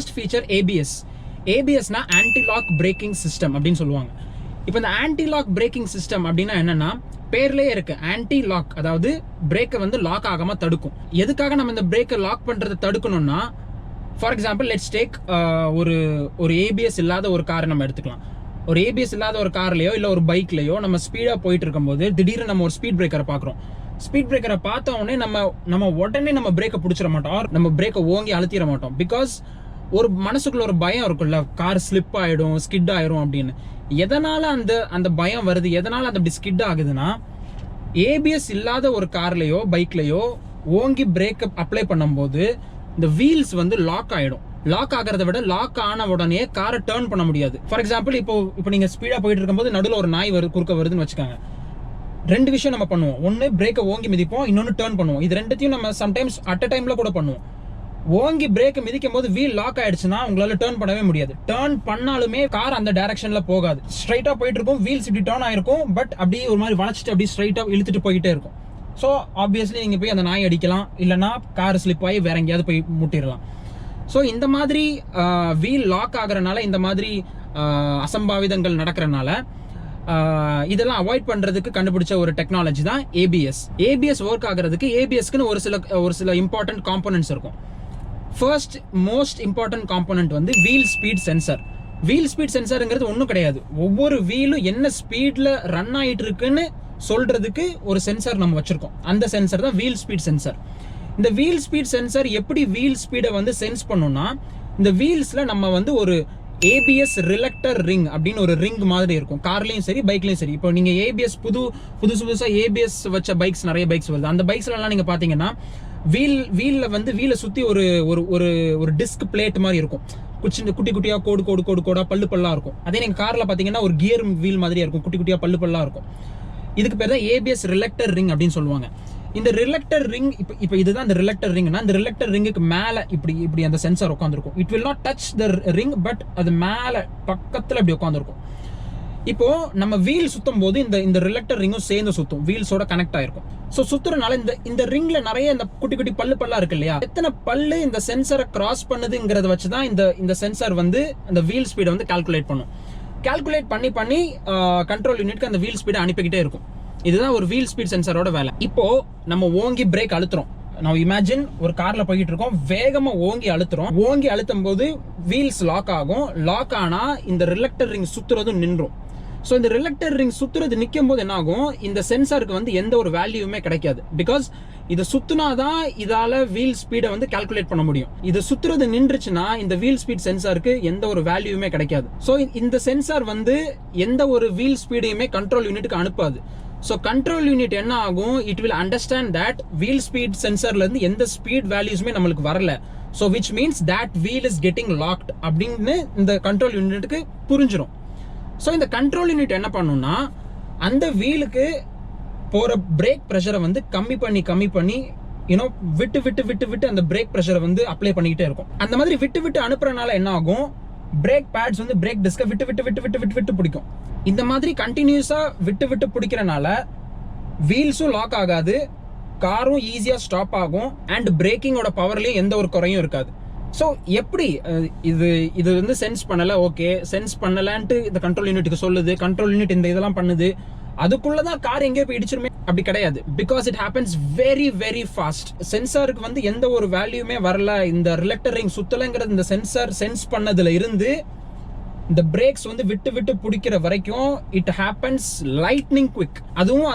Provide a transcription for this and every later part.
First feature ABS. ஏபிஎஸ்னா anti lock braking system அப்படின்னு சொல்லுவாங்க. இப்போ இந்த ஆன்டி லாக் பிரேக்கிங் சிஸ்டம் அப்படின்னா என்னன்னா, பேர்லயே இருக்கு ஆன்டி லாக், அதாவது பிரேக்கை வந்து லாக் ஆகாம தடுக்கும். எதுக்காக நம்ம இந்த பிரேக்கை லாக் பண்றதை தடுக்கணும்னா, ஃபார் எக்ஸாம்பிள் லெட்ஸ் டேக் ஒரு ஏபிஎஸ் இல்லாத ஒரு காரை நம்ம எடுத்துக்கலாம். ஒரு ஏபிஎஸ் இல்லாத ஒரு கார்லயோ இல்ல ஒரு பைக்லயோ நம்ம ஸ்பீடா போயிட்டு இருக்கும்போது திடீர்னு நம்ம ஒரு ஸ்பீட் பிரேக்கரை பாக்குறோம். ஸ்பீட் பிரேக்கரை பார்த்த உடனே நம்ம உடனே நம்ம பிரேக்கை பிடிச்சிட மாட்டோம், நம்ம பிரேக்கை ஓங்கி அழுத்திட மாட்டோம். பிகாஸ் ஒரு மனசுக்குள்ள ஒரு பயம் இருக்கும்ல, கார் ஸ்லிப் ஆயிடும், ஸ்கிட் ஆயிரும் அப்படின்னு. எதனால அந்த பயம் வருது, எதனால அந்த அப்படி ஸ்கிட் ஆகுதுன்னா, ஏபிஎஸ் இல்லாத ஒரு கார்லயோ பைக்லயோ ஓங்கி பிரேக் அப்ளை பண்ணும்போது இந்த வீல்ஸ் வந்து லாக் ஆயிடும். லாக் ஆகிறத விட லாக் ஆன உடனே காரை டர்ன் பண்ண முடியாது. ஃபார் எக்ஸாம்பிள் இப்போ நீங்க ஸ்பீடா போயிட்டு இருக்கும்போது நடுவில் ஒரு நாய் குறுக்க வருதுன்னு வச்சுக்காங்க. ரெண்டு விஷயம் நம்ம பண்ணுவோம். ஒன்னு பிரேக்கை ஓங்கி மிதிப்போம், இன்னொன்னு டர்ன் பண்ணுவோம். இது ரெண்டுத்தையும் நம்ம சம்டைம்ஸ் அட் அ டைம்ல கூட பண்ணுவோம். ஓங்கி பிரேக்கை மிதிக்கும் போது வீல் லாக் ஆயிடுச்சுன்னா உங்களால டர்ன் பண்ணவே முடியாது. டர்ன் பண்ணாலுமே கார் அந்த டைரக்ஷன்ல போகாது. ஸ்ட்ரைட்டா போயிட்டு இருக்கும், வீல்ஸ் இப்படி டர்ன் ஆயிருக்கும், பட் அப்படியே ஒரு மாதிரி வளைச்சிட்டு அப்படியே ஸ்ட்ரைட்டா இழுத்துட்டு போயிட்டே இருக்கும். ஸோ ஆப்வியஸ்லி நீங்க போய் அந்த நாய் அடிக்கலாம், இல்லைன்னா கார் ஸ்லிப் ஆகி வேற எங்கேயாவது போய் முட்டிடலாம். ஸோ இந்த மாதிரி வீல் லாக் ஆகுறதுனால, இந்த மாதிரி அசம்பாவிதங்கள் நடக்கிறனால இதெல்லாம் அவாய்ட் பண்றதுக்கு கண்டுபிடிச்ச ஒரு டெக்னாலஜி தான் ஏபிஎஸ். ஏபிஎஸ் ஒர்க் ஆகிறதுக்கு ஏபிஎஸ்க்குன்னு ஒரு சில இம்பார்ட்டன்ட் காம்போனன்ட்ஸ் இருக்கும். ஃபர்ஸ்ட் மோஸ்ட் இம்பார்ட்டன்ட் காம்போனன்ட் வந்து wheel speed sensor. Wheel speed சென்சருங்கிறது ஒன்றும் கிடையாது, ஒவ்வொரு வீலும் என்ன ஸ்பீட்ல ரன் ஆயிட்டு இருக்குன்னு சொல்றதுக்கு ஒரு சென்சர் நம்ம வச்சிருக்கோம். அந்த சென்சர் தான் வீல் ஸ்பீட் சென்சர். இந்த வீல் ஸ்பீட் சென்சர் எப்படி வீல் ஸ்பீடை வந்து சென்ஸ் பண்ணும்னா, இந்த வீல்ஸ்ல நம்ம வந்து ஒரு ஏபிஎஸ் ரிலக்டர் ரிங் அப்படின்னு ஒரு ரிங் மாதிரி இருக்கும். கார்லயும் சரி பைக்லயும் சரி. இப்போ நீங்க ஏபிஎஸ் புதுசா ஏபிஎஸ் வச்ச பைக்ஸ் நிறைய பைக்ஸ் வருது. அந்த பைக்ஸ்ல எல்லாம் நீங்க பாத்தீங்கன்னா வீலை சுத்தி ஒரு டிஸ்க் பிளேட் மாதிரி இருக்கும். குட்டி குட்டியா கோடா பல்லா இருக்கும். அதே நீங்க கார்ல பாத்தீங்கன்னா ஒரு கியர் வீல் மாதிரியா இருக்கும், குட்டி குட்டியா பல்லா இருக்கும். இதுக்கு பேர் தான் ஏபிஎஸ் ரிலக்டர் ரிங் அப்படின்னு சொல்லுவாங்க. இந்த ரிலக்டர் ரிங் இப்போ இதுதான் இந்த ரிலக்டர் ரிங்னா, இந்த ரிலக்டர் ரிங்குக்கு மேல இப்படி அந்த சென்சார் உட்காந்துருக்கும். It will not touch the ring, but அது மேல பக்கத்துல இப்படி உட்காந்துருக்கும். இப்போ நம்ம வீல் சுத்தும் போது இந்த ரிலக்டர் ரிங்கும் சேர்ந்து சுத்தும், வீல்ஸோட கனெக்ட் ஆயிருக்கும். ஸோ சுத்துறதுனால இந்த ரிங்ல நிறைய இந்த குட்டி குட்டி பல்லா இருக்கு இல்லையா, எத்தனை பல்லு இந்த சென்சரை கிராஸ் பண்ணுதுங்கிறத வச்சுதான் இந்த சென்சார் வந்து அந்த வீல் ஸ்பீடை வந்து கால்குலேட் பண்ணும். கால்குலேட் பண்ணி கண்ட்ரோல் யூனிட்க்கு அந்த வீல் ஸ்பீடை அனுப்பிக்கிட்டே இருக்கும். இதுதான் ஒரு வீல் ஸ்பீட் சென்சரோட வேலை. இப்போ நம்ம ஓங்கி பிரேக் அழுத்துறோம். நான் இமேஜின் ஒரு கார்ல போயிட்டு இருக்கோம், வேகமா ஓங்கி அழுத்தும் போது வீல்ஸ் லாக் ஆகும். லாக் ஆனா இந்த ரிலக்டர் ரிங் சுத்துறதும் நின்றும். ஸோ இந்த ரிலக்டர் ரிங் சுத்துறது நிற்கும் போது என்ன ஆகும், இந்த சென்சாருக்கு வந்து எந்த ஒரு வேல்யூமே கிடைக்காது. பிகாஸ் இதை சுத்துனாதான் இதால வீல் ஸ்பீடை வந்து கால்குலேட் பண்ண முடியும். இது சுத்துறது நின்றுச்சுன்னா இந்த வீல் ஸ்பீட் சென்சாருக்கு எந்த ஒரு வேல்யூமே கிடைக்காது. ஸோ இந்த சென்சார் வந்து எந்த ஒரு வீல் ஸ்பீடையுமே கண்ட்ரோல் யூனிட்டுக்கு அனுப்பாது. ஸோ கண்ட்ரோல் யூனிட் என்ன ஆகும், it will understand that wheel speed சென்சார்ல இருந்து எந்த ஸ்பீட் வேல்யூஸ்மே நம்மளுக்கு வரல. So which means that wheel is getting locked அப்படின்னு இந்த கண்ட்ரோல் யூனிட்டுக்கு புரிஞ்சிடும். ஸோ இந்த கண்ட்ரோல் யூனிட் என்ன பண்ணும்னா, அந்த வீலுக்கு போற பிரேக் ப்ரெஷரை வந்து கம்மி பண்ணி விட்டு அந்த பிரேக் ப்ரெஷரை வந்து அப்ளை பண்ணிக்கிட்டே இருக்கும். அந்த மாதிரி விட்டு அனுப்புறதுனால என்ன ஆகும், பிரேக் பேட்ஸ் வந்து பிரேக் டிஸ்கை விட்டு பிடிக்கும். இந்த மாதிரி கண்டினியூஸா விட்டு பிடிக்கிறனால வீல்ஸும் லாக் ஆகாது, காரும் ஈஸியா ஸ்டாப் ஆகும், அண்ட் பிரேக்கிங்கோட பவர்லயும் எந்த ஒரு குறையும் இருக்காது. ஸோ எப்படி இது வந்து சென்ஸ் பண்ணல, ஓகே சென்ஸ் பண்ணலன்ட்டு இந்த கண்ட்ரோல் யூனிட்டுக்கு சொல்லுது, கண்ட்ரோல் யூனிட் இந்த இதெல்லாம் பண்ணுது, அதுக்குள்ளதான் கார் எங்கேயோ போய் இடிச்சிருமே, அப்படி கிடையாது. Because it happens very very fast. சென்சாருக்கு வந்து எந்த ஒரு வேல்யூமே வரல, இந்த ரிலக்டர் ரிங் சுத்தலைங்கிறது இந்த சென்சார் சென்ஸ் பண்ணதுல இருந்து இந்த பிரேக்ஸ் வந்து விட்டு பிடிக்கிற வரைக்கும் இட் ஹேப்பன்ஸ் லைட்னிங் குவிக். அதுவும்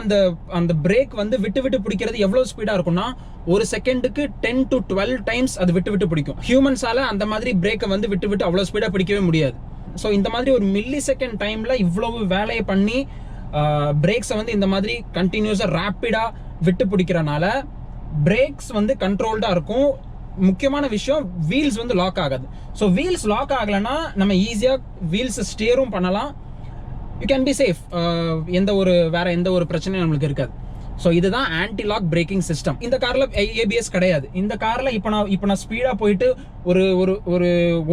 அந்த பிரேக் வந்து விட்டு பிடிக்கிறது எவ்வளவு ஸ்பீடா இருக்கும்னா, ஒரு செகண்டுக்கு 10 to 12 டைம்ஸ் அது விட்டு பிடிக்கும். ஹியூமன்ஸால அந்த மாதிரி பிரேக்கை வந்து விட்டு அவ்வளவு ஸ்பீடா பிடிக்கவே முடியாது. ஸோ இந்த மாதிரி ஒரு மில்லி செகண்ட் டைம்ல இவ்வளவு வேலையை பண்ணி பிரேக்ஸை வந்து இந்த மாதிரி கண்டினியூஸா ரேப்பிடா விட்டு பிடிக்கிறனால பிரேக்ஸ் வந்து கண்ட்ரோல்டா இருக்கும். முக்கியமான விஷயம், வீல்ஸ் வந்து லாக் ஆகாது. ஸோ வீல்ஸ் லாக் ஆகலைன்னா நம்ம ஈஸியா வீல்ஸ் ஸ்டியரும் பண்ணலாம், யூ கேன் பி சேஃப், வேற எந்த ஒரு பிரச்சனையும் நம்மளுக்கு இருக்காது. ஸோ இதுதான் ஆன்டி லாக் பிரேக்கிங் சிஸ்டம். இந்த கார்ல ஏபிஎஸ் கிடையாது. இந்த கார்ல இப்போ நான் ஸ்பீடா போயிட்டு ஒரு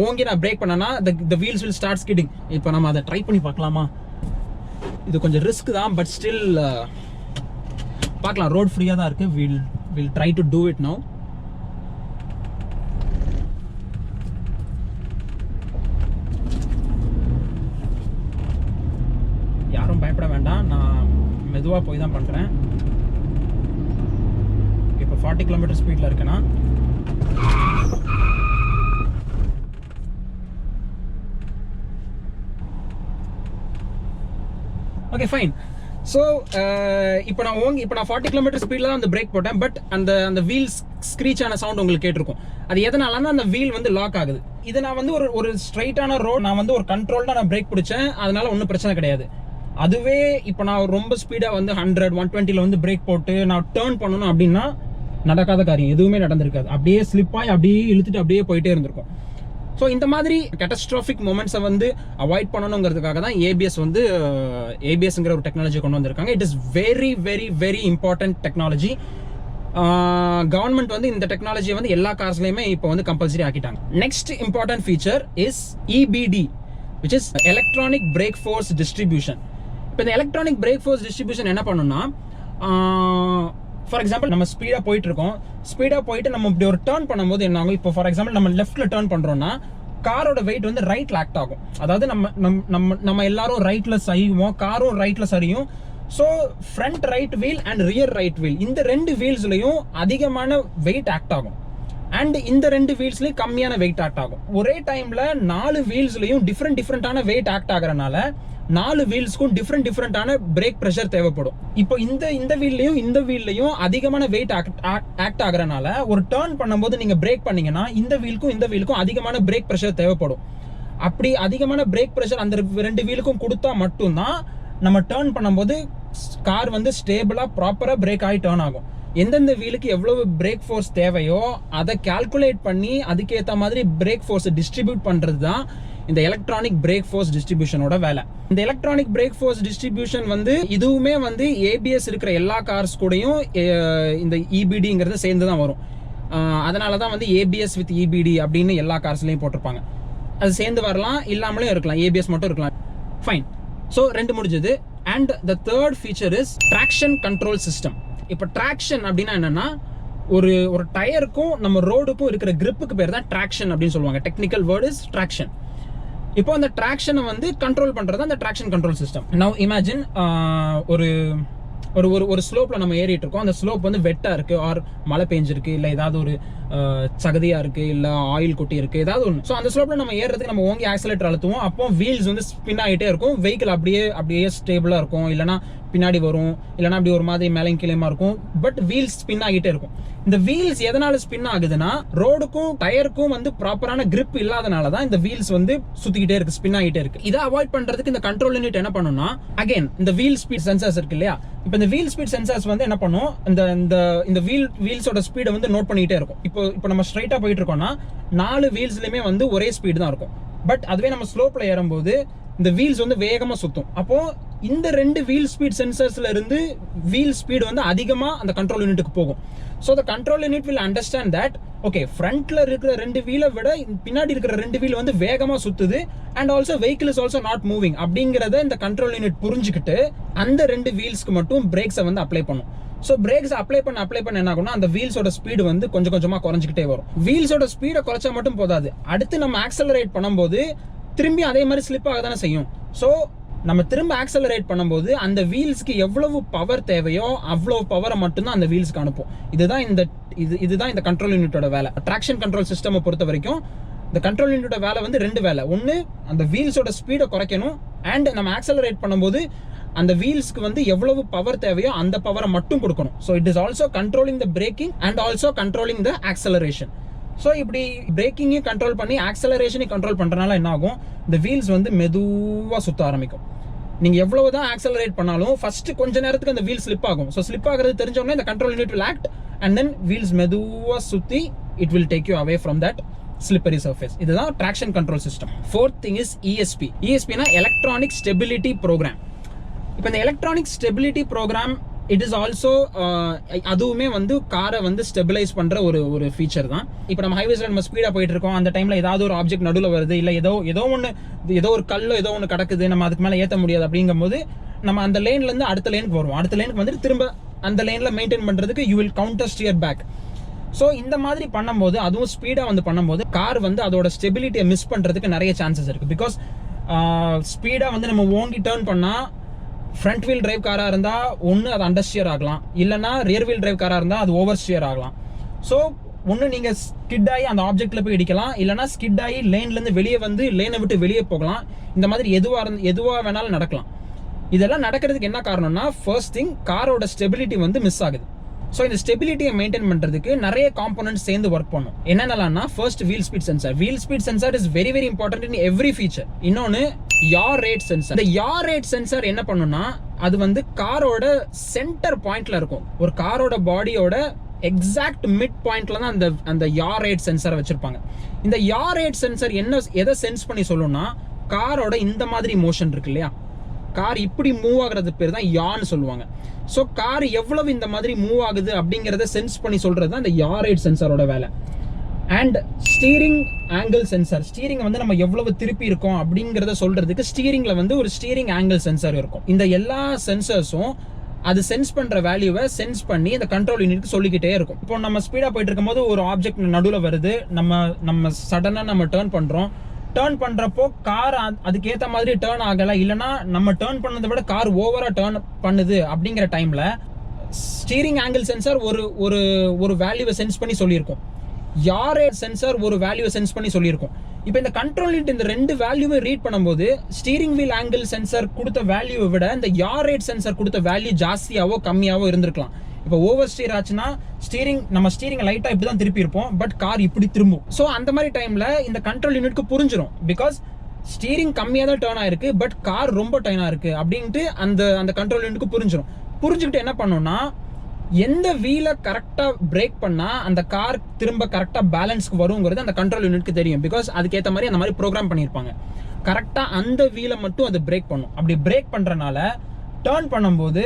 ஓங்கி நான் பிரேக் பண்ணனா the wheels will start skidding. இப்போ நம்ம அதை ட்ரை பண்ணி பார்க்கலாமா? இது கொஞ்சம் ரிஸ்க் தான், பட் ஸ்டில் பார்க்கலாம். ரோட் ஃப்ரீயா தான் இருக்கு. Will try to do it now. பயப்பட வேண்டாம், நான் மெதுவாக போய் தான் பண்ணுறேன். இப்போ 40 km ஸ்பீடில் இருக்குன்னா ஓகே ஃபைன். ஸோ இப்போ நான் 40 km ஸ்பீடில் தான் அந்த பிரேக் போட்டேன். பட் அந்த வீல் ஸ்க்ரீச் ஆன சவுண்ட் உங்களுக்கு கேட்டிருக்கும். அது எதனாலன்னா அந்த வீல் வந்து லாக் ஆகுது. இது நான் வந்து ஒரு ஸ்ட்ரைட்டான ரோட், நான் வந்து ஒரு கண்ட்ரோல்டாக நான் பிரேக் பிடிச்சேன், அதனால ஒன்றும் பிரச்சனை கிடையாது. அதுவே இப்போ நான் ரொம்ப ஸ்பீடாக வந்து 100 120 வந்து பிரேக் போட்டு நான் டேர்ன் பண்ணணும் அப்படின்னா நடக்காத காரியம், எதுவுமே நடந்திருக்காது. அப்படியே ஸ்லிப்பாகி அப்படியே இழுத்துட்டு அப்படியே போயிட்டே இருந்திருக்கும். ஸோ இந்த மாதிரி கேட்டஸ்ட்ராஃபிக் மூமெண்ட்ஸை வந்து அவாய்ட் பண்ணணுங்கிறதுக்காக தான் ஏபிஎஸ்ங்கிற ஒரு டெக்னாலஜி கொண்டு வந்திருக்காங்க. It is very very very important technology. Government வந்து இந்த டெக்னாலஜியை வந்து எல்லா கார்ஸ்லையுமே இப்போ வந்து கம்பல்சரி ஆக்கிட்டாங்க. Next important feature is EBD, which is electronic break force distribution. இப்போ இந்த எலக்ட்ரானிக் பிரேக் ஃபோர்ஸ் டிஸ்ட்ரிபியூஷன் என்ன பண்ணுன்னா, ஃபார் எக்ஸாம்பிள் நம்ம ஸ்பீடாக போயிட்டு நம்ம இப்படி ஒரு டேர்ன் பண்ணும்போது என்ன ஆகும், இப்போ ஃபார் எக்ஸாம்பிள் நம்ம லெஃப்ட்ல டேர்ன் பண்ணுறோம்னா காரோட வெயிட் வந்து ரைட்ல ஆக்ட் ஆகும். அதாவது நம்ம எல்லாரும் ரைட்ல சரியுவோம், காரும் ரைட்ல சரியும். So front right wheel and rear right wheel, இந்த 2 வீல்ஸ்லையும் அதிகமான வெயிட் ஆக்ட் ஆகும். அண்ட் இந்த 2 வீல்ஸ்லையும் கம்மியான வெயிட் ஆக்ட் ஆகும். ஒரே டைம்ல 4 வீல்ஸ்லையும் டிஃப்ரெண்டான வெயிட் ஆக்ட் ஆகிறனால 4 வீல்ஸ்க்கும் டிஃப்ரெண்டான பிரேக் ப்ரெஷர் தேவைப்படும். இப்போ இந்த வீல்லையும் அதிகமான வெயிட் ஆக்ட் ஆகிறனால ஒரு டேர்ன் பண்ணும்போது நீங்க பிரேக் பண்ணீங்கன்னா இந்த வீலுக்கும் அதிகமான பிரேக் ப்ரெஷர் தேவைப்படும். அப்படி அதிகமான பிரேக் ப்ரெஷர் அந்த 2 வீலுக்கும் கொடுத்தா மட்டும்தான் நம்ம டேர்ன் பண்ணும்போது கார் வந்து ஸ்டேபிளா ப்ராப்பரா பிரேக் ஆகி டேர்ன் ஆகும். எந்தெந்த வீலுக்கு எவ்வளவு பிரேக் ஃபோர்ஸ் தேவையோ அதை கால்குலேட் பண்ணி அதுக்கேற்ற மாதிரி பிரேக் ஃபோர்ஸை டிஸ்ட்ரிபியூட் பண்றது தான் இந்த எலக்ட்ரானிக் பிரேக் ஃபோர்ஸ் டிஸ்ட்ரிபியூஷனோட வேலை. இந்த எலக்ட்ரானிக் பிரேக் ஃபோர்ஸ் டிஸ்ட்ரிபியூஷன் வந்து இதுவுமே வந்து ஏபிஎஸ் இருக்கிற எல்லா கார்ஸ் கூடயும் இந்த இபிடிங்கிறது சேர்ந்து தான் வரும். அதனால தான் வந்து ஏபிஎஸ் வித் இபிடி அப்படின்னு எல்லா கார்ஸ்லையும் போட்டிருப்பாங்க. அது சேர்ந்து வரலாம், இல்லாமலும் இருக்கலாம், ஏபிஎஸ் மட்டும் இருக்கலாம். ஃபைன். ஸோ 2 முடிஞ்சது. And the third feature is traction control system. இப்போ ட்ராக்ஷன் அப்படின்னா என்னன்னா, ஒரு டயருக்கும் நம்ம ரோடுக்கும் இருக்கிற கிரிப்புக்கு பேர் தான் ட்ராக்ஷன் அப்படின்னு சொல்லுவாங்க. Technical word is traction. இப்போ அந்த ட்ராக்ஷனை வந்து கண்ட்ரோல் பண்றது அந்த traction control system. Now imagine ஒரு ஸ்லோப்ல நம்ம ஏறிட்டு இருக்கோம். அந்த ஸ்லோப் வந்து வெட்டா இருக்கு, ஆர் மழை பெஞ்சிருக்கு, இல்ல ஏதாவது ஒரு சகதியா இருக்கு, இல்ல ஆயில் கொட்டி இருக்கு, ஏதாவது ஒன்று. ஸோ அந்த ஸ்லோப்ல நம்ம ஏறதுக்கு நம்ம ஓங்கி ஆக்சிலேட்டர் அழுத்துவோம். அப்போ வீல்ஸ் வந்து ஸ்பின் ஆகிட்டே இருக்கும். வெஹிக்கிள் அப்படியே ஸ்டேபிளா இருக்கும், இல்லைன்னா பின்னாடி வரும், இல்லைன்னா அப்படி ஒரு மாதிரி மேலே கீழேமா இருக்கும். பட் வீல்ஸ் ஸ்பின் ஆகிட்டே இருக்கும். இந்த வீல்ஸ் எதனால ஸ்பின் ஆகுதுன்னா, ரோடுக்கும் டயருக்கும் வந்து ப்ராப்பரான கிரிப் இல்லாதனால தான் இந்த வீல்ஸ் வந்து சுத்திக்கிட்டே இருக்கு, ஸ்பின் ஆகிட்டே இருக்கு. இதை அவாய்ட் பண்றதுக்கு இந்த கண்ட்ரோல் யூனிட் என்ன பண்ணும்னா, அகைன் இந்த வீல் ஸ்பீட் சென்சார்ஸ் இருக்கு இல்லையா, இப்போ இந்த வீல் ஸ்பீட் சென்சார்ஸ் வந்து என்ன பண்ணும், இந்த வீல்ஸோட ஸ்பீடை வந்து நோட் பண்ணிக்கிட்டே இருக்கும். இப்போ நம்ம ஸ்ட்ரைட்டா போயிட்டு இருக்கோம்னா 4 வீல்ஸ்லயுமே வந்து ஒரே ஸ்பீடு தான் இருக்கும். பட் அதுவே நம்ம ஸ்லோப்ல ஏறும்போது இந்த வீல்ஸ் வந்து வேகமா சுத்தும். அப்போ இந்த 2 வீல் ஸ்பீட் சென்சர்ஸ்ல இருந்து வீல் ஸ்பீடு வந்து அதிகமா அந்த கண்ட்ரோல் யூனிட்டுக்கு போகும். So the control unit will understand that okay, ஃப்ரண்ட்ல இருக்கிற 2 வீலை விட பின்னாடி இருக்கிற 2 வீல் வந்து வேகமா சுத்துது, and also vehicle is also not moving அப்படிங்கறத இந்த கண்ட்ரோல் யூனிட் புரிஞ்சுக்கிட்டு அந்த 2 வீல்ஸ்க்கு மட்டும் பிரேக்ஸை வந்து அப்ளை பண்ணும். ஸோ பிரேக்ஸ் அப்ளை பண்ண என்ன ஆகும்னா, அந்த வீல்ஸோட ஸ்பீடு வந்து கொஞ்சம் கொஞ்சமா குறைஞ்சிக்கிட்டே வரும். வீல்ஸோட ஸ்பீடை குறைச்சா மட்டும் போதாது, அடுத்து நம்ம ஆக்சலரேட் பண்ணும்போது திரும்பி அதே மாதிரி ஸ்லிப் ஆக தானே செய்யும். ஸோ நம்ம திரும்ப ஆக்சலரேட் பண்ணும்போது அந்த வீல்ஸ்க்கு எவ்வளவு பவர் தேவையோ அவ்வளவு பவரை மட்டும்தான் அந்த வீல்ஸ்க்கு அனுப்பும். இதுதான் இந்த கண்ட்ரோல் யூனிட்டோட வேலை. ட்ராக்ஷன் கண்ட்ரோல் சிஸ்டம் பொறுத்த வரைக்கும் இந்த கண்ட்ரோல் யூனிட்டோட வேலை வந்து 2 வேலை. ஒன்று, அந்த வீல்ஸோட ஸ்பீடை குறைக்கணும், அண்ட் நம்ம ஆக்சலரேட் பண்ணும்போது அந்த வீல்ஸ்க்கு வந்து எவ்வளவு பவர் தேவையோ அந்த பவரை மட்டும் கொடுக்கணும். So it is also controlling the braking and also controlling the acceleration. So இப்படி பிரேக்கிங்கையும் கண்ட்ரோல் பண்ணி ஆக்சலரேஷனையும் கண்ட்ரோல் பண்ணுறதுனால என்ன ஆகும், இந்த வீல்ஸ் வந்து மெதுவாக சுத்த ஆரம்பிக்கும். நீங்கள் எவ்வளவுதான் ஆக்சலரேட் பண்ணாலும் ஃபர்ஸ்ட் கொஞ்ச நேரத்துக்கு அந்த வீல் ஸ்லிப் ஆகும். ஸோ ஸ்லிப் ஆகிறது தெரிஞ்சோடனே இந்த control unit will act, and then wheels மெதுவாக சுற்றி it will take you away from that slippery surface. இதுதான் traction control system. Fourth thing is ESP. ESPனா எலக்ட்ரானிக் ஸ்டெபிலிட்டி ப்ரோக்ராம். இப்போ இந்த electronic stability program it is also அதுவுமே வந்து காரை வந்து ஸ்டெபிலைஸ் பண்ற ஒரு ஃபீச்சர் தான். இப்போ நம்ம ஹைவேஸ்ல நம்ம ஸ்பீடா போயிட்டு இருக்கோம், அந்த டைம்ல ஏதாவது ஒரு ஆப்ஜெக்ட் நடுவில் வருது, இல்லை ஏதோ ஒரு கல்லோ ஏதோ ஒன்று கிடக்குது, நம்ம அதுக்கு மேலே ஏற்ற முடியாது. அப்படிங்கும்போது நம்ம அந்த லேன்ல இருந்து அடுத்த லேனுக்கு வருவோம். அடுத்த லேனுக்கு வந்து திரும்ப அந்த லேன்ல மெயின்டைன் பண்றதுக்கு you will counter steer back. So இந்த மாதிரி பண்ணும்போது, அதுவும் ஸ்பீடா வந்து பண்ணும்போது கார் வந்து அதோட ஸ்டெபிலிட்டியை மிஸ் பண்றதுக்கு நிறைய சான்சஸ் இருக்கு. பிகாஸ் ஸ்பீடா வந்து நம்ம ஓங்கி டேர்ன் பண்ணா ஃப்ரண்ட் வீல் டிரைவ் காராக இருந்தால் ஒன்று அது அண்டர் ஸ்டியர் ஆகலாம், இல்லைனா ரியர் வீல் டிரைவ் காராக இருந்தால் அது ஓவர் ஸ்டியர் ஆகலாம். ஸோ ஒன்று நீங்கள் ஸ்கிட் ஆகி அந்த ஆப்ஜெக்டில் போய் இடிக்கலாம், இல்லைனா ஸ்கிட் ஆகி லேன்லேருந்து வெளியே வந்து லேனை விட்டு வெளியே போகலாம். இந்த மாதிரி எதுவாக வேணாலும் நடக்கலாம். இதெல்லாம் நடக்கிறதுக்கு என்ன காரணம்னா, ஃபர்ஸ்ட் திங் காரோட ஸ்டெபிலிட்டி வந்து மிஸ் ஆகுது. ஸோ இந்த ஸ்டெபிலிட்டியை மெயின்டைன் பண்ணுறதுக்கு நிறைய காம்போனன்ட்ஸ் சேர்ந்து ஒர்க் பண்ணும். என்னென்னலாம்னா, first wheel speed sensor. Wheel speed sensor is very very important in every feature. இன்னொன்று யார் ரேட் சென்சார். இந்த யார் ரேட் சென்சார் என்ன பண்ணுன்னா, அது வந்து காரோட சென்டர் பாயிண்ட்ல இருக்கும். ஒரு காரோட பாடியோட எக்ஸாக்ட் மிட் பாயிண்ட்ல தான் அந்த யார் ரேட் சென்சாரை வச்சிருப்பாங்க. இந்த யார் ரேட் சென்சார் எதை சென்ஸ் பண்ணி சொல்லும்னா, காரோட இந்த மாதிரி மோஷன் இருக்கு இல்லையா, கார் இப்படி மூவ் ஆகுறது பேர் தான் யான்னு சொல்லுவாங்க. ஸோ கார் எவ்வளவு இந்த மாதிரி மூவ் ஆகுது அப்படிங்கிறத சென்ஸ் பண்ணி சொல்றது தான் இந்த யார் ரேட் சென்சாரோட வேலை. And steering angle sensor. Steering வந்து நம்ம எவ்வளவு திருப்பி இருக்கோம் அப்படிங்கிறத சொல்றதுக்கு ஸ்டீரிங்ல வந்து ஒரு ஸ்டீரிங் ஆங்கிள் சென்சார் இருக்கும். இந்த எல்லா சென்சர்ஸும் அது சென்ஸ் பண்ற வேல்யூவை சென்ஸ் பண்ணி இந்த கண்ட்ரோல் யூனிட்க்கு சொல்லிக்கிட்டே இருக்கும். இப்போ நம்ம ஸ்பீடா போயிட்டு இருக்கும்போது ஒரு ஆப்ஜெக்ட் நடுவில் வருது, நம்ம சடனா நம்ம டர்ன் பண்றோம். டர்ன் பண்றப்போ கார் அதுக்கேற்ற மாதிரி டர்ன் ஆகலை, இல்லைனா நம்ம டர்ன் பண்ணதை விட கார் ஓவரா டர்ன் பண்ணுது அப்படிங்கிற டைம்ல ஸ்டீரிங் ஆங்கிள் சென்சார் ஒரு வேல்யூவை சென்ஸ் பண்ணி சொல்லியிருக்கும். யார் ரேட் சென்சார் ஒரு வேல்யூவை சென்ஸ் பண்ணி சொல்லியிருக்கும். இப்போ இந்த கண்ட்ரோல் யூனிட் இந்த ரெண்டு வேல்யூவை ரீட் பண்ணும்போது ஸ்டீரிங் வீல் ஆங்கிள் சென்சார் கொடுத்த வேல்யூவை விட இந்த யார் ரேட் சென்சார் கொடுத்த வேல்யூ ஜாஸ்தியாவோ கம்மியாவோ இருந்திருக்கலாம். இப்போ ஓவர் ஸ்டீர் ஆச்சுன்னா நம்ம ஸ்டீரிங் லைட்டா இப்படி தான் திருப்பி இருப்போம், பட் கார் இப்படி திரும்பும். ஸோ அந்த மாதிரி டைம்ல இந்த கண்ட்ரோல் யூனிட்க்கு புரிஞ்சிடும், பிகாஸ் ஸ்டீரிங் கம்மியாக தான் டர்ன் ஆயிருக்கு, பட் கார் ரொம்ப டர்ன் ஆயிருக்கு அப்படின்ட்டு அந்த கண்ட்ரோல் யூனிட்க்கு புரிஞ்சிடும். புரிஞ்சுக்கிட்டு என்ன பண்ணும்னா, எந்த வீலை கரெக்டா பிரேக் பண்ணா அந்த கார் திரும்ப கரெக்டா பேலன்ஸ்க்கு வருங்கிறது அந்த கண்ட்ரோல் யூனிட்க்கு தெரியும். பிகாஸ் அதுக்கேற்ற மாதிரி அந்த மாதிரி ப்ரோக்ராம் பண்ணியிருப்பாங்க. கரெக்டா அந்த வீலை மட்டும் அது பிரேக் பண்ணும். அப்படி பிரேக் பண்றனால டர்ன் பண்ணும்போது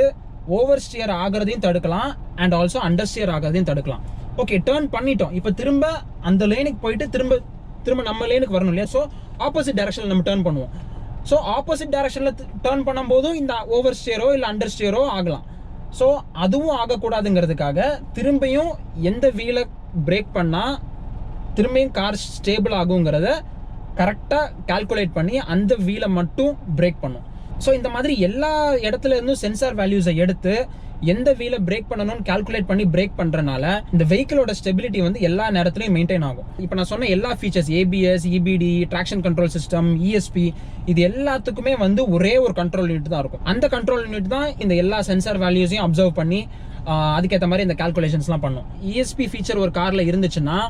ஓவர் ஸ்டியர் ஆகிறதையும் தடுக்கலாம், அண்ட் ஆல்சோ அண்டர் ஸ்டியர் ஆகிறதையும் தடுக்கலாம். ஓகே, டர்ன் பண்ணிட்டோம், இப்போ திரும்ப அந்த லேனுக்கு போயிட்டு திரும்ப நம்ம லேனுக்கு வரணும் இல்லையா. ஸோ ஆப்போசிட் டைரக்ஷன்ல நம்ம டர்ன் பண்ணுவோம். ஸோ ஆப்போசிட் டைரக்ஷன்ல டர்ன் பண்ணும்போதும் இந்த ஓவர் ஸ்டியரோ இல்லை அண்டர் ஸ்டியரோ ஆகலாம். ஸோ அதுவும் ஆகக்கூடாதுங்கிறதுக்காக திரும்பியும் எந்த வீலை பிரேக் பண்ணால் திரும்பியும் கார் ஸ்டேபிள் ஆகுங்கிறத கரெக்டாக கால்குலேட் பண்ணி அந்த வீலை மட்டும் பிரேக் பண்ணும். ஸோ இந்த மாதிரி எல்லா இடத்துல இருந்தும் சென்சார் வேல்யூஸை எடுத்து எந்த வீலை பிரேக் பண்ணணும்னு கால்குலேட் பண்ணி பிரேக் பண்ணுறனால இந்த வெஹிக்கிளோட ஸ்டெபிலிட்டி வந்து எல்லா நேரத்துலையும் மெயின்டைன் ஆகும். இப்போ நான் சொன்ன எல்லா features, ABS, EBD, traction control system, ESP, இது எல்லாத்துக்குமே வந்து ஒரே ஒரு கண்ட்ரோல் யூனிட் தான் இருக்கும். அந்த கண்ட்ரோல் யூனிட் தான் இந்த எல்லா சென்சார் வேல்யூஸையும் அப்சர்வ் பண்ணி அதுக்கேற்ற மாதிரி இந்த கால்குலேஷன்ஸ்லாம் பண்ணும். ESP ஃபீச்சர் ஒரு காரில் இருந்துச்சுன்னா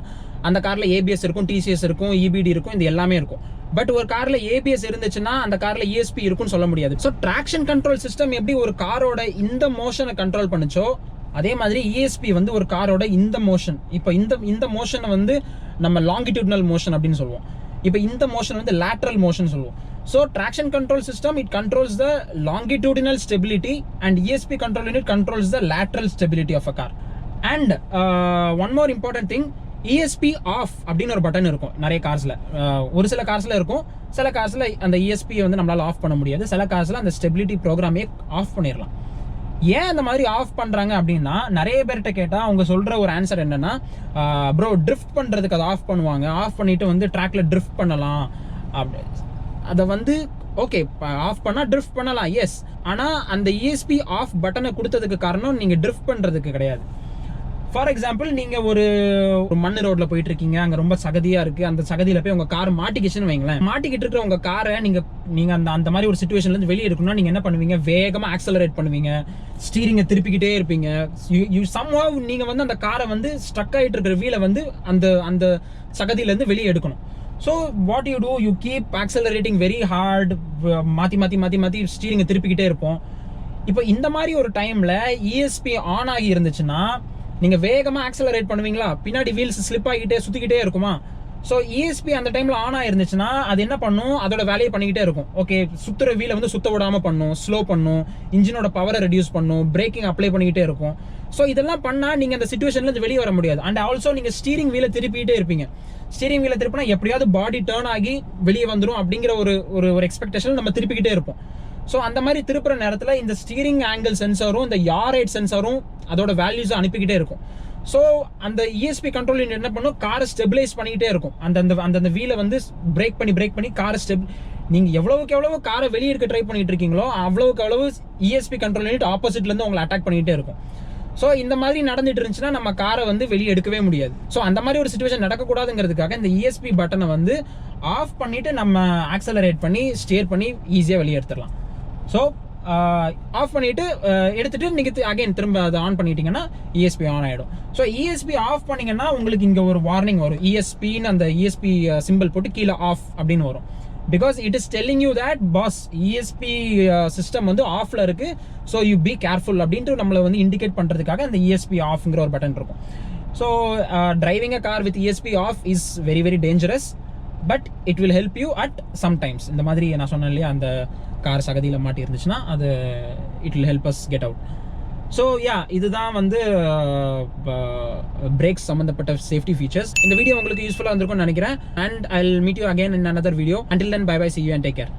அந்த காரில் ABS இருக்கும், TCS இருக்கும், EBD இருக்கும், இது எல்லாமே இருக்கும். பட் ஒரு கார்ல ABS இருந்துச்சுன்னா அந்த கார்ல ESP இருக்குன்னு சொல்ல முடியாது. ஸோ ட்ராக்ஷன் கண்ட்ரோல் சிஸ்டம் எப்படி ஒரு காரோட இந்த மோஷனை கண்ட்ரோல் பண்ணுச்சோ, அதே மாதிரி ESP வந்து ஒரு காரோட இந்த மோஷன், இப்போ இந்த மோஷனை வந்து நம்ம லாங்கிடியூட்னல் மோஷன் அப்படின்னு சொல்லுவோம். இப்போ இந்த மோஷன் வந்து லேட்ரல் மோஷன் சொல்லுவோம். So traction control system it controls the longitudinal stability and ESP control unit controls the lateral stability of a car. And one more important thing, ESP off அப்படின்னு ஒரு button இருக்கும் நிறைய கார்ஸ்ல. ஒரு சில கார்ஸ்ல இருக்கும், சில கார்ஸ்ல அந்த ESP வந்து நம்மளால ஆஃப் பண்ண முடியாது. சில கார்ஸ்ல அந்த ஸ்டெபிலிட்டி ப்ரோக்ராமே ஆஃப் பண்ணிடலாம். ஏன் அந்த மாதிரி ஆஃப் பண்றாங்க அப்படின்னா, நிறைய பேர்கிட்ட கேட்டா அவங்க சொல்ற ஒரு ஆன்சர் என்னன்னா, ப்ரோ ட்ரிஃப்ட் பண்றதுக்கு அதை ஆஃப் பண்ணுவாங்க, ஆஃப் பண்ணிட்டு வந்து ட்ராக்ல ட்ரிஃப்ட் பண்ணலாம் அப்படி. அதை வந்து ஓகே ஆஃப் பண்ணா ட்ரிஃப்ட் பண்ணலாம், எஸ். ஆனா அந்த ESP ஆஃப் பட்டனை கொடுத்ததுக்கு காரணம் நீங்க ட்ரிஃப்ட் பண்றதுக்கு கிடையாது. ஃபார் எக்ஸாம்பிள், நீங்கள் ஒரு மண் ரோட்ல போயிட்டு இருக்கீங்க, அங்கே ரொம்ப சகதியாக இருக்கு, அந்த சகதியில் போய் உங்கள் கார் மாட்டிக்கிச்சுன்னு வைங்களேன். மாட்டிக்கிட்டு இருக்கிற உங்கள் காரை நீங்கள் அந்த மாதிரி ஒரு சுச்சுவேஷன்லேருந்து வெளியே எடுக்கணும்னா நீங்கள் என்ன பண்ணுவீங்க, வேகமாக ஆக்சலரேட் பண்ணுவீங்க, ஸ்டீரிங்கை திருப்பிக்கிட்டே இருப்பீங்க. சம்ஹவ் நீங்கள் வந்து அந்த காரை வந்து ஸ்ட்ரக் ஆகிட்டு இருக்கிற வீலை வந்து அந்த சகதியிலேருந்து வெளியே எடுக்கணும். So what you do, you keep accelerating very hard, மாற்றி ஸ்டீரிங்கை திருப்பிக்கிட்டே இருப்போம். இப்போ இந்த மாதிரி ஒரு டைமில் ESP ஆன் ஆகி இருந்துச்சுன்னா நீங்க வேகமா ஆக்சலரேட் பண்ணுவீங்களா, பின்னாடி வீல்ஸ் ஸ்லிப் ஆகிட்டே சுத்திக்கிட்டே இருக்குமா. ஸோ ESP அந்த டைம்ல ஆன் ஆயிருந்துச்சுன்னா அது என்ன பண்ணும், அதோட வேலையை பண்ணிக்கிட்டே இருக்கும். ஓகே, சுத்துற வீலை வந்து சுத்த விடாம பண்ணும், ஸ்லோ பண்ணும், இன்ஜினோட பவரை ரெடியூஸ் பண்ணும், பிரேக்கிங் அப்ளை பண்ணிக்கிட்டே இருக்கும். ஸோ இதெல்லாம் பண்ணா நீங்க அந்த சிச்சுவேஷன்ல இருந்து வெளியே வர முடியாது. அண்ட் ஆல்சோ நீங்க ஸ்டீரிங் வீலை திருப்பிட்டே இருப்பீங்க. ஸ்டீரிங் வீலை திருப்பினா எப்படியாவது பாடி டர்ன் ஆகி வெளியே வந்துடும் அப்படிங்கிற ஒரு எக்ஸ்பெக்டேஷன் நம்ம திருப்பிக்கிட்டே இருப்போம். ஸோ அந்த மாதிரி திருப்புற நேரத்தில் இந்த ஸ்டீரிங் ஆங்கிள் சென்சாரும் இந்த யார் ரேட் சென்சாரும் அதோட வேல்யூஸை அனுப்பிக்கிட்டே இருக்கும். ஸோ அந்த ESP கண்ட்ரோல் யூனிட் என்ன பண்ணும், காரை ஸ்டெபிலைஸ் பண்ணிக்கிட்டே இருக்கும். அந்த வீலை வந்து பிரேக் பண்ணி காரை நீங்கள் எவ்வளவுக்கு எவ்வளவு காரை வெளியே எடுக்க ட்ரை பண்ணிட்டு இருக்கீங்களோ அவ்வளவுக்கு அவ்வளவு ESP கண்ட்ரோல் யூனிட் ஆப்போசிட்லேருந்து உங்களை அட்டாக் பண்ணிகிட்டே இருக்கும். ஸோ இந்த மாதிரி நடந்துட்டு இருந்துச்சுன்னா நம்ம காரை வந்து வெளியே எடுக்கவே முடியாது. ஸோ அந்த மாதிரி ஒரு சுச்சுவேஷன் நடக்கக்கூடாதுங்கிறதுக்காக இந்த ESP பட்டனை வந்து ஆஃப் பண்ணிவிட்டு நம்ம ஆக்சலரேட் பண்ணி ஸ்டியர் பண்ணி ஈஸியாக வெளியே எடுத்துடலாம். ஸோ ஆஃப் பண்ணிவிட்டு எடுத்துகிட்டு நீங்கள் அகைன் திரும்ப அதை ஆன் பண்ணிட்டீங்கன்னா ESP ஆன் ஆகிடும். ஸோ ESP ஆஃப் பண்ணிங்கன்னா உங்களுக்கு இங்கே ஒரு வார்னிங் வரும். ESPன்னு அந்த ESP சிம்பிள் போட்டு கீழே ஆஃப் அப்படின்னு வரும். Because it is telling you that boss ESP system வந்து ஆஃப்ல இருக்கு, ஸோ யூ பி கேர்ஃபுல் அப்படின்ட்டு நம்மளை வந்து இண்டிகேட் பண்ணுறதுக்காக அந்த ESP ஆஃப்ங்கிற ஒரு பட்டன் இருக்கும். So driving a car with ESP off is very very dangerous, but it will help you at sometimes. இந்த மாதிரி நான் சொன்னேன் இல்லையா, அந்த கார் சகதியில் மாட்டி இருந்துச்சுன்னா அது it will help us get out. So இதுதான் வந்து பிரேக்ஸ் சம்மந்தப்பட்ட சேஃப்டி ஃபீச்சர்ஸ். இந்த வீடியோ உங்களுக்கு யூஸ்ஃபுல்லாக இருந்திருக்கும்னு நினைக்கிறேன். And I will meet you again in another video. Until then, bye bye, see you and take care.